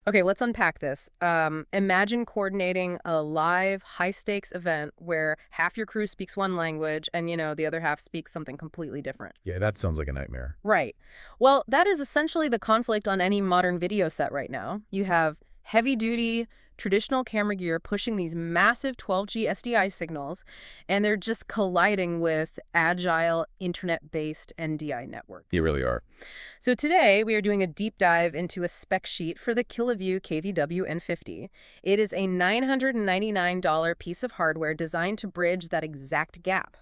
Okay, let's unpack this. Imagine coordinating a live, high-stakes event where half your crew speaks one language and, the other half speaks something completely different. Yeah, that sounds like a nightmare. Right. Well, that is essentially the conflict on any modern video set right now. You have heavy-duty, traditional camera gear pushing these massive 12G SDI signals, and they're just colliding with agile, internet-based NDI You networks. really are. So today, we are doing a deep dive into a spec sheet for the Kiloview KVW-N50. It is a $999 piece of hardware designed to bridge that exact gap.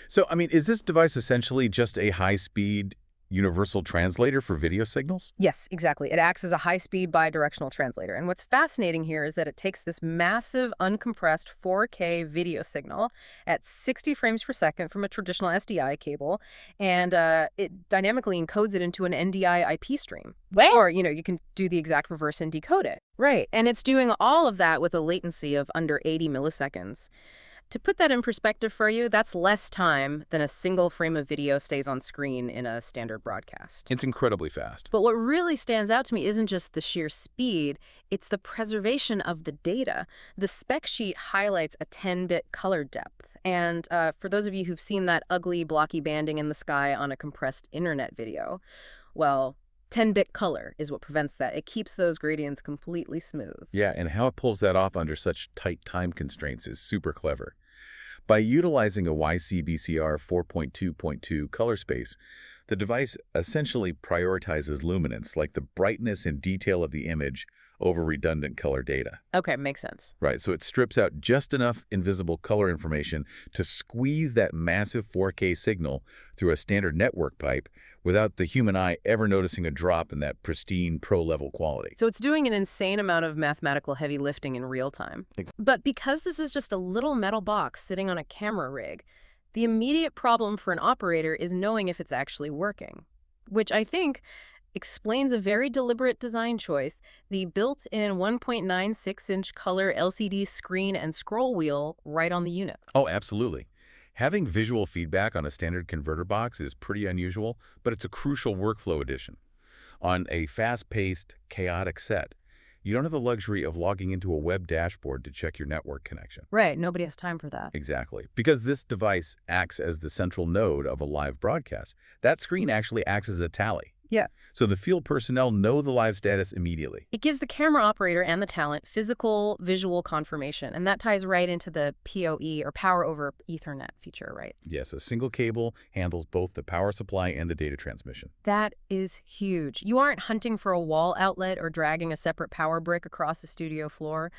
So, is this device essentially just a high-speed universal translator for video signals? Yes, exactly. It acts as a high-speed bidirectional translator. And what's fascinating here is that it takes this massive, uncompressed 4K video signal at 60 frames per second from a traditional SDI cable, and it dynamically encodes it into an NDI IP stream. What? Or, you can do the exact reverse and decode it. Right. And it's doing all of that with a latency of under 80 milliseconds. To put that in perspective for you, that's less time than a single frame of video stays on screen in a standard broadcast. It's incredibly fast. But what really stands out to me isn't just the sheer speed, it's the preservation of the data. The spec sheet highlights a 10-bit color depth. And for those of you who've seen that ugly, blocky banding in the sky on a compressed internet video, well, 10-bit color is what prevents that. It keeps those gradients completely smooth. Yeah, and how it pulls that off under such tight time constraints is super clever. By utilizing a YCbCr 4.2.2 color space, the device essentially prioritizes luminance, like the brightness and detail of the image, over redundant color data. Okay, makes sense. Right, so it strips out just enough invisible color information to squeeze that massive 4K signal through a standard network pipe without the human eye ever noticing a drop in that pristine pro-level quality. So it's doing an insane amount of mathematical heavy lifting in real time. But because this is just a little metal box sitting on a camera rig, the immediate problem for an operator is knowing if it's actually working, which I think explains a very deliberate design choice: the built-in 1.96-inch color LCD screen and scroll wheel right on the unit. Oh, absolutely. Having visual feedback on a standard converter box is pretty unusual, but it's a crucial workflow addition. On a fast-paced, chaotic set, you don't have the luxury of logging into a web dashboard to check your network connection. Right, nobody has time for that. Exactly. Because this device acts as the central node of a live broadcast. That screen actually acts as a tally. Yeah. So the field personnel know the live status immediately. It gives the camera operator and the talent physical, visual confirmation, and that ties right into the PoE, or Power over Ethernet feature, right? Yes, a single cable handles both the power supply and the data transmission. That is huge. You aren't hunting for a wall outlet or dragging a separate power brick across the studio floor.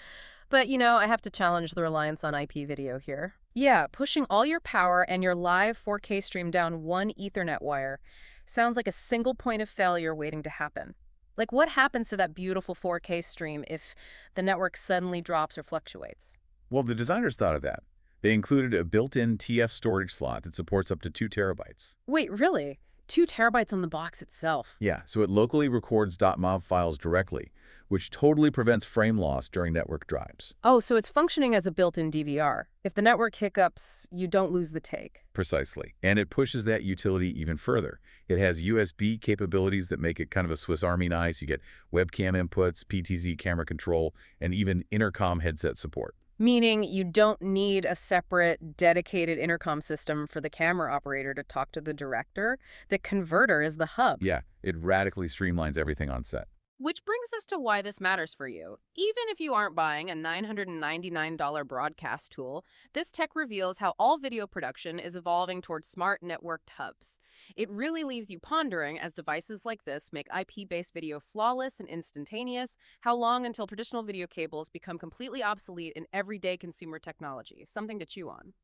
But, I have to challenge the reliance on IP video here. Yeah, pushing all your power and your live 4K stream down one Ethernet wire sounds like a single point of failure waiting to happen. Like, what happens to that beautiful 4K stream if the network suddenly drops or fluctuates? Well, the designers thought of that. They included a built-in TF storage slot that supports up to 2 terabytes. Wait, really? 2 terabytes on the box itself? Yeah, so it locally records .mov files directly, which totally prevents frame loss during network drives. Oh, so it's functioning as a built-in DVR. If the network hiccups, you don't lose the take. Precisely. And it pushes that utility even further. It has USB capabilities that make it kind of a Swiss Army knife. You get webcam inputs, PTZ camera control, and even intercom headset support. Meaning you don't need a separate, dedicated intercom system for the camera operator to talk to the director. The converter is the hub. Yeah, it radically streamlines everything on set. Which brings us to why this matters for you. Even if you aren't buying a $999 broadcast tool, this tech reveals how all video production is evolving towards smart networked hubs. It really leaves you pondering, as devices like this make IP-based video flawless and instantaneous, how long until traditional video cables become completely obsolete in everyday consumer technology. Something to chew on.